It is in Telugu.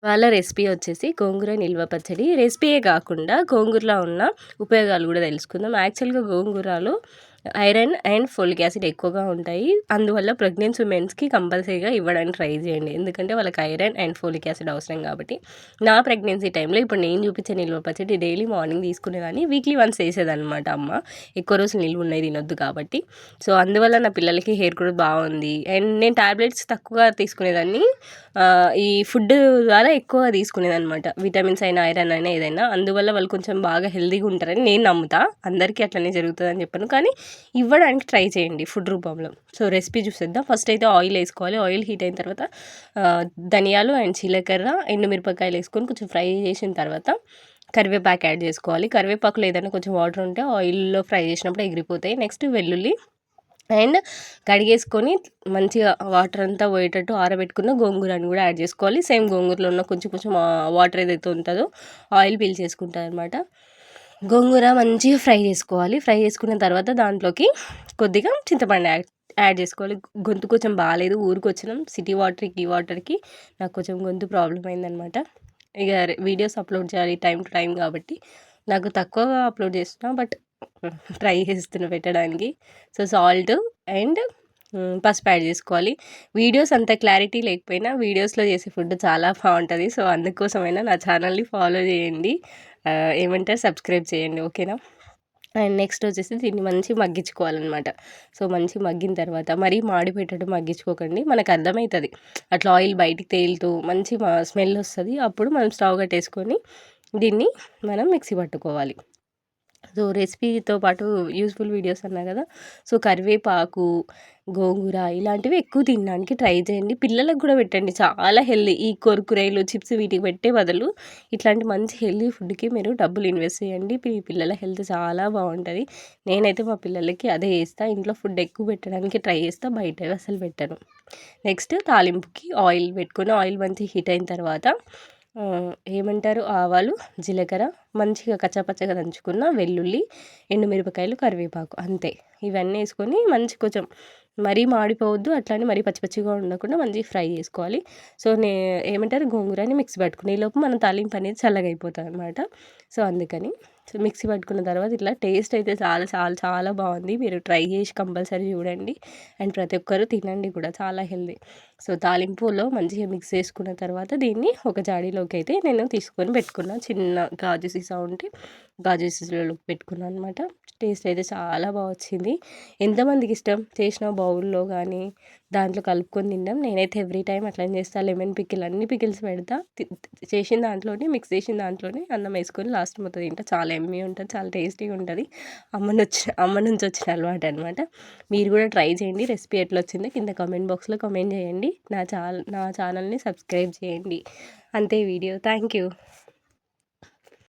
వాళ్ళ రెసిపీ వచ్చేసి గోంగూర నిల్వ పచ్చడి. రెసిపీయే కాకుండా గోంగూరలో ఉన్న ఉపయోగాలు కూడా తెలుసుకుందాం. యాక్చువల్గా గోంగూరలో ఐరన్ అండ్ ఫోలిక్ యాసిడ్ ఎక్కువగా ఉంటాయి. అందువల్ల ప్రెగ్నెన్సీ ఉమెన్స్కి కంపల్సరీగా ఇవ్వడానికి ట్రై చేయండి, ఎందుకంటే వాళ్ళకి ఐరన్ అండ్ ఫోలిక్ యాసిడ్ అవసరం కాబట్టి. నా ప్రెగ్నెన్సీ టైంలో ఇప్పుడు నేను చూపించే నిల్వ పచ్చడి డైలీ మార్నింగ్ తీసుకునేదాన్ని, వీక్లీ వన్స్ వేసేదన్నమాట అమ్మ. ఎక్కువ రోజులు నిల్వ ఉన్నాయి తినొద్దు కాబట్టి. సో అందువల్ల నా పిల్లలకి హెయిర్ గ్రోత్ బాగుంది. అండ్ నేను టాబ్లెట్స్ తక్కువగా తీసుకునేదాన్ని, ఈ ఫుడ్ ద్వారా ఎక్కువ తీసుకునేదన్నమాట. విటమిన్స్ అయినా ఐరన్ అయినా ఏదైనా, అందువల్ల వాళ్ళు కొంచెం బాగా హెల్తీగా ఉంటారని నేను నమ్ముతా. అందరికీ అట్లనే జరుగుతుందని చెప్పను, కానీ ఇవ్వడానికి ట్రై చేయండి ఫుడ్ రూపంలో. సో రెసిపీ చూసేద్దాం. ఫస్ట్ అయితే ఆయిల్ వేసుకోవాలి. ఆయిల్ హీట్ అయిన తర్వాత ధనియాలు అండ్ జీలకర్ర ఎండుమిరపకాయలు వేసుకొని కొంచెం ఫ్రై చేసిన తర్వాత కరివేపాకు యాడ్ చేసుకోవాలి. కరివేపాకులో ఏదైనా కొంచెం వాటర్ ఉంటే ఆయిల్లో ఫ్రై చేసినప్పుడు ఎగిరిపోతాయి. నెక్స్ట్ వెల్లుల్లి అండ్ కడిగేసుకొని మంచిగా వాటర్ అంతా పోయేటట్టు ఆరబెట్టుకున్న గోంగూరని కూడా యాడ్ చేసుకోవాలి. సేమ్ గోంగూరలో ఉన్న కొంచెం కొంచెం వాటర్ ఏదైతే ఉంటుందో ఆయిల్ పీల్చేసుకుంటుంది అనమాట. గోంగూర మంచిగా ఫ్రై చేసుకోవాలి. ఫ్రై చేసుకున్న తర్వాత దాంట్లోకి కొద్దిగా చింతపండు యాడ్ చేసుకోవాలి. గొంతు కొంచెం బాగాలేదు, ఊరికి వచ్చినాం, సిటీ వాటర్కి ఈ వాటర్కి నాకు కొంచెం గొంతు ప్రాబ్లం అయిందనమాట. ఇక వీడియోస్ అప్లోడ్ చేయాలి టైం టు టైం కాబట్టి నాకు తక్కువగా అప్లోడ్ చేస్తున్నా, బట్ ట్రై చేస్తున్నా పెట్టడానికి. సో సాల్ట్ అండ్ పసుపు యాడ్ చేసుకోవాలి. వీడియోస్ అంత క్లారిటీ లేకపోయినా వీడియోస్లో చేసే ఫుడ్ చాలా బాగుంటుంది. సో అందుకోసమైనా నా ఛానల్ని ఫాలో చేయండి, ఏమంటారు సబ్స్క్రైబ్ చేయండి, ఓకేనా. అండ్ నెక్స్ట్ వచ్చేసి దీన్ని మంచి మగ్గించుకోవాలన్నమాట. సో మంచి మగ్గిన తర్వాత మరీ మాడిపోయేటట్టు మగ్గించుకోకండి, మనకు అర్థమవుతుంది అట్లా ఆయిల్ బయటికి తేలుతూ మంచి స్మెల్ వస్తుంది. అప్పుడు మనం స్టవ్ కట్టేసుకొని దీన్ని మనం మిక్సీ పట్టుకోవాలి. సో రెసిపీతో పాటు యూస్ఫుల్ వీడియోస్ అన్నా కదా, సో కరివేపాకు, గోంగూర ఇలాంటివి ఎక్కువ తినడానికి ట్రై చేయండి. పిల్లలకు కూడా పెట్టండి, చాలా హెల్దీ. ఈ కుర్కురేలు, చిప్స్ వీటికి పెట్టే బదులు ఇట్లాంటి మంచి హెల్దీ ఫుడ్కి మీరు డబ్బులు ఇన్వెస్ట్ చేయండి. మీ పిల్లల హెల్త్ చాలా బాగుంటుంది. నేనైతే మా పిల్లలకి అదే చేస్తాను. ఇంట్లో ఫుడ్ ఎక్కువ పెట్టడానికి ట్రై చేస్తాను, బయట అసలు పెట్టను. నెక్స్ట్ తాలింపుకి ఆయిల్ పెట్టుకొని ఆయిల్ మంచి హీట్ అయిన తర్వాత ఏమంటారు ఆవాలు, జీలకర్ర, మంచిగా కచ్చాపచ్చగా దంచుకున్న వెల్లుల్లి, ఎండుమిరపకాయలు, కరివేపాకు, అంతే. ఇవన్నీ వేసుకొని మంచి కొంచెం మరీ మాడిపోవద్దు, అట్లానే మరీ పచ్చి పచ్చిగా ఉండకుండా మంచిగా ఫ్రై చేసుకోవాలి. సో ఏమంటారు గోంగూరని మిక్సీ పట్టుకుని ఈలోపు మన తాలింపు అనేది చల్లగా అయిపోతుంది అనమాట. సో అందుకని మిక్సీ పట్టుకున్న తర్వాత ఇట్లా టేస్ట్ అయితే చాలా చాలా చాలా బాగుంది. మీరు ట్రై చేసి కంపల్సరీ చూడండి అండ్ ప్రతి ఒక్కరు తినండి కూడా, చాలా హెల్దీ. సో తాలింపులో మంచిగా మిక్స్ చేసుకున్న తర్వాత దీన్ని ఒక జాడీలోకి అయితే నేను తీసుకొని పెట్టుకున్నాను. చిన్న గాజు సీసా ఉంటే గాజు సీసాలోకి పెట్టుకున్నాను అనమాట. టేస్ట్ అయితే చాలా బాగా వచ్చింది. ఎంతమందికి ఇష్టం చేసిన బౌల్లో కానీ దాంట్లో కలుపుకొని తినడం. నేనైతే ఎవ్రీ టైం అట్లనే చేస్తాను. లెమన్ పికిల్ అన్ని పికిల్స్ పెడతా, చేసిన దాంట్లోనే మిక్స్ చేసిన దాంట్లోనే అన్నం వేసుకొని లాస్ట్ మొత్తం తింటా. చాలా ఎమ్మీ ఉంటుంది, చాలా టేస్టీగా ఉంటుంది. అమ్మ నుంచి వచ్చిన అలవాటు అనమాట. మీరు కూడా ట్రై చేయండి. రెసిపీ ఎట్లా వచ్చిందో కింద కామెంట్ బాక్స్లో కామెంట్ చేయండి. నా ఛానల్ని సబ్స్క్రైబ్ చేయండి. అంతే వీడియో. Thank you.